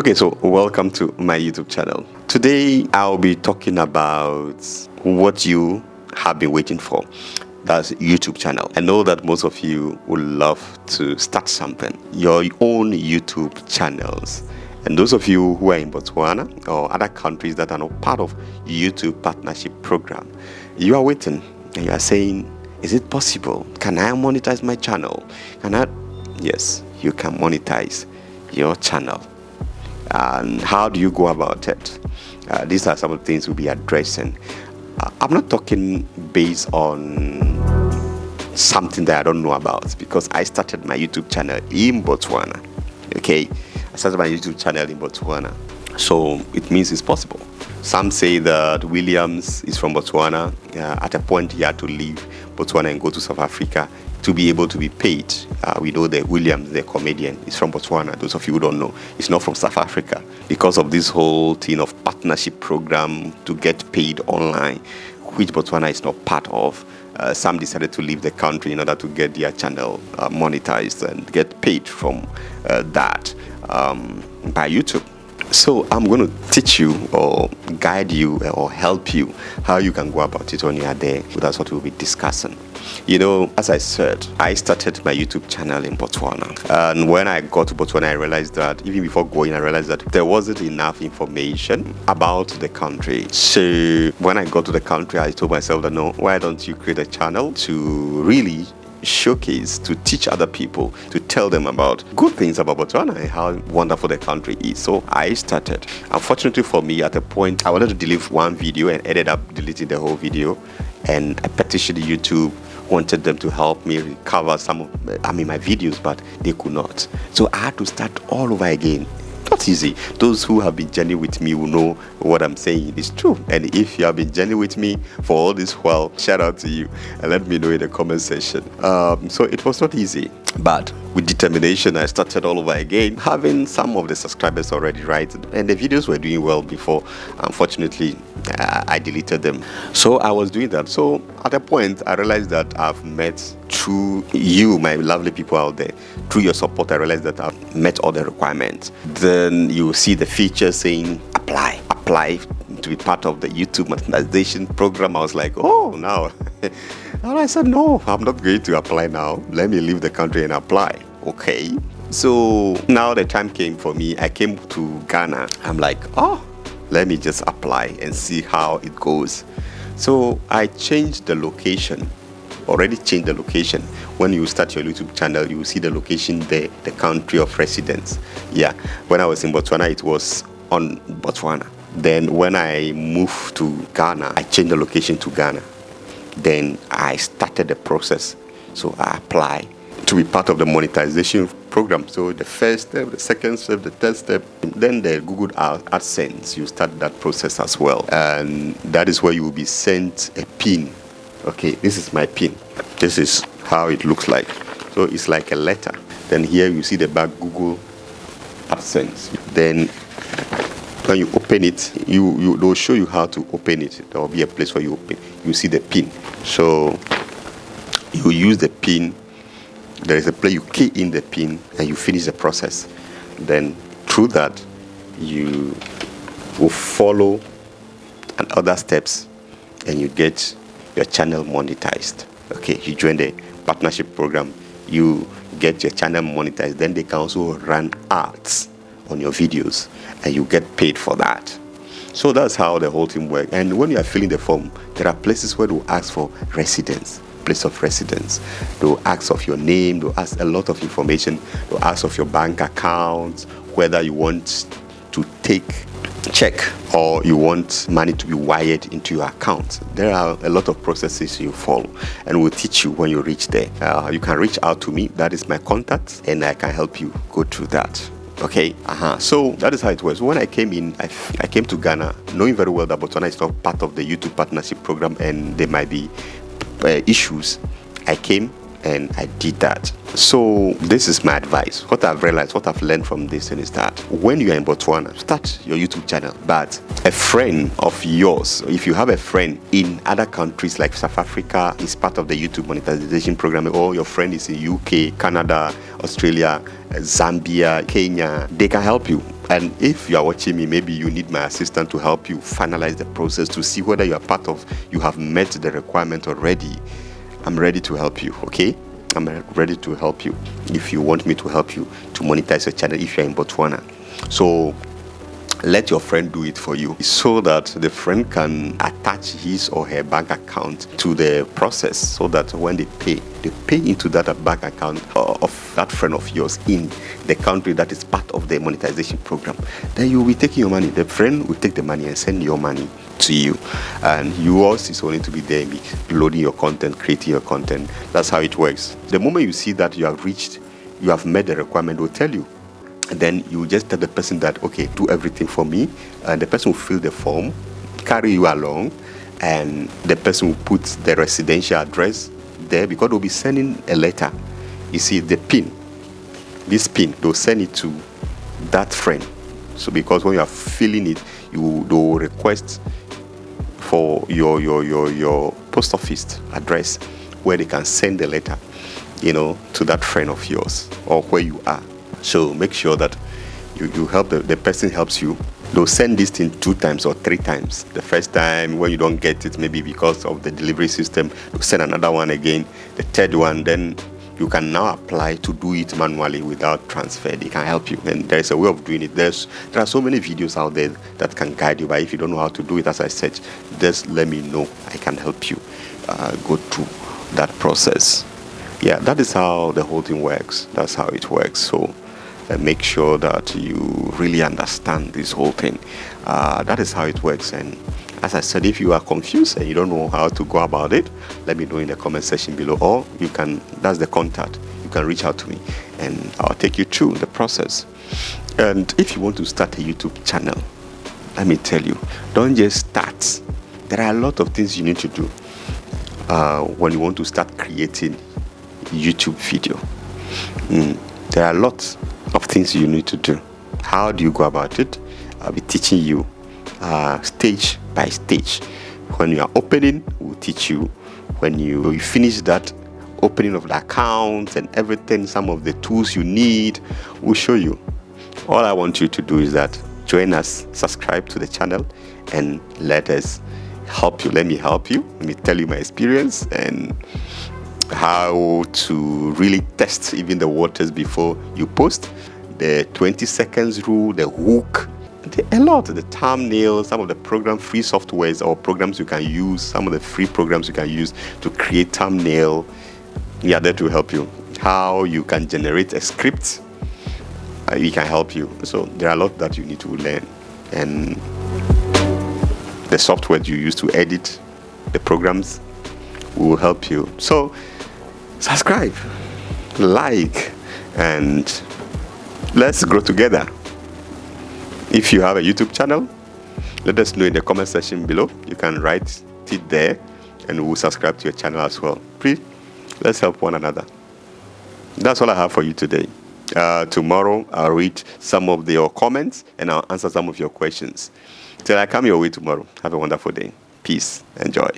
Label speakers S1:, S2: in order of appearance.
S1: Okay, so welcome to my YouTube channel. Today I'll be talking about what you have been waiting for. That's YouTube channel. I know that most of you would love to start something, your own YouTube channels. And those of you who are in Botswana or other countries that are not part of YouTube partnership program, you are waiting and you are saying, is it possible? Can I monetize my channel? Yes, you can monetize your channel. And how do you go about it? These are some of the things we'll be addressing. I'm not talking based on something that I don't know about, because I started my YouTube channel in Botswana. Okay, I started my YouTube channel in Botswana, so it means it's possible. Some say that Williams is from Botswana. At a point, he had to leave Botswana and go to South Africa to be able to be paid. We know that Williams, the comedian, is from Botswana. Those of you who don't know, he's not from South Africa. Because of this whole thing of partnership program to get paid online, which Botswana is not part of, some decided to leave the country in order to get their channel monetized and get paid from that by YouTube. So I'm going to teach you or guide you or help you how you can go about it when you are there. That's what we'll be discussing. You know, as I said, I started my YouTube channel in Botswana. And when I got to Botswana, I realized that even before going, I realized that there wasn't enough information about the country. So when I got to the country, I told myself that, no, why don't you create a channel to really showcase, to teach other people, to tell them about good things about Botswana and how wonderful the country is. So I started. Unfortunately for me, at a point, I wanted to delete one video and ended up deleting the whole video. And I petitioned YouTube, wanted them to help me recover some of my videos, but they could not. So I had to start all over again. Not easy. Those who have been journeying with me will know what I'm saying is true. And if you have been journeying with me for all this while, shout out to you and let me know in the comment section. So it was not easy, but with determination, I started all over again, having some of the subscribers already, right? And the videos were doing well before. Unfortunately, I deleted them. So I was doing that. So at a point, I realized that I've met, through you, my lovely people out there, through your support, I realized that I've met all the requirements. Then you see the feature saying apply to be part of the YouTube monetization program. I was like, oh, now. And I said, no, I'm not going to apply now. Let me leave the country and apply. Okay. So now the time came for me. I came to Ghana. I'm like, oh, let me just apply and see how it goes. So I changed the location. Already changed the location. When you start your YouTube channel, you will see the location there, the country of residence. Yeah, when I was in Botswana, it was on Botswana. Then when I moved to Ghana, I changed the location to Ghana. Then I started the process. So I applied to be part of the monetization program. So the first step, the second step, the third step, then the Google AdSense, you start that process as well. And that is where you will be sent a pin. Okay, this is my pin. This is how it looks like. So it's like a letter. Then here you see the back Google AdSense. Then when you open it, they'll show you how to open it. There will be a place where you open. You see the pin. So you use the pin. There is a place you key in the pin and you finish the process. Then through that, you will follow and other steps and you get your channel monetized. Okay, you join the partnership program, you get your channel monetized. Then they can also run ads on your videos and you get paid for that. So that's how the whole thing works. And when you are filling the form, there are places where they'll ask for residence, place of residence. They'll ask of your name, they'll ask a lot of information, they'll ask of your bank account, whether you want to take check or you want money to be wired into your account. There are a lot of processes you follow and we'll teach you when you reach there. You can reach out to me. That is my contact and I can help you go through that. Okay, so that is how it was. When I came in, I came to Ghana knowing very well that Botswana is not part of the YouTube partnership program and there might be issues. I came and I did that. So this is my advice. What I've realized, what I've learned from this is that when you are in Botswana, start your YouTube channel. But a friend of yours, if you have a friend in other countries like South Africa is part of the YouTube monetization program, or your friend is in UK, Canada, Australia, Zambia, Kenya, they can help you. And if you are watching me, maybe you need my assistant to help you finalize the process to see whether you have met the requirement already. I'm ready to help you, okay? I'm ready to help you if you want me to help you to monetize your channel if you're in Botswana. So let your friend do it for you so that the friend can attach his or her bank account to the process, so that when they pay into that bank account of that friend of yours in the country that is part of the monetization program. Then you will be taking your money. The friend will take the money and send your money to you, and you also is only to be there, be loading your content, creating your content. That's how it works. The moment you see that you have met the requirement, they'll tell you. Then you just tell the person that, okay, do everything for me, and the person will fill the form, carry you along, and the person will put the residential address there, because they'll be sending a letter. You see the pin, this pin, they'll send it to that friend. So because when you are filling it, they'll request for your post office address where they can send the letter, to that friend of yours or where you are. So make sure that you help the person helps you. They'll send this thing 2 times or 3 times. The first time, when you don't get it, maybe because of the delivery system, they'll send another one again. The third one, then you can now apply to do it manually without transfer. They can help you, and there's a way of doing it. There are so many videos out there that can guide you, but if you don't know how to do it, as I said, just let me know. I can help you go through that process. Yeah, that is how the whole thing works. That's how it works. So make sure that you really understand this whole thing. That is how it works. And as I said, if you are confused and you don't know how to go about it, let me know in the comment section below, or that's the contact. You can reach out to me and I'll take you through the process. And if you want to start a YouTube channel, let me tell you, don't just start. There are a lot of things you need to do when you want to start creating YouTube video. There are lots of things you need to do. How do you go about it? I'll be teaching you stage by stage. When you are opening, we'll teach you. When you finish that opening of the account and everything, some of the tools you need, we'll show you. All I want you to do is that join us, subscribe to the channel, and let us help you. Let me help you. Let me tell you my experience and how to really test even the waters before you post. The 20 seconds rule, the hook, a lot, the thumbnail, some of the free softwares or programs you can use, some of the free programs you can use to create thumbnail. Yeah, that will help you. How you can generate a script, we can help you. So there are a lot that you need to learn, and the software you use to edit the programs will help you. So subscribe, like, and let's grow together. If you have a YouTube channel, let us know in the comment section below. You can write it there and we'll subscribe to your channel as well. Please, let's help one another. That's all I have for you today. Tomorrow I'll read some of your comments and I'll answer some of your questions. Till I come your way tomorrow, have a wonderful day. Peace. Enjoy.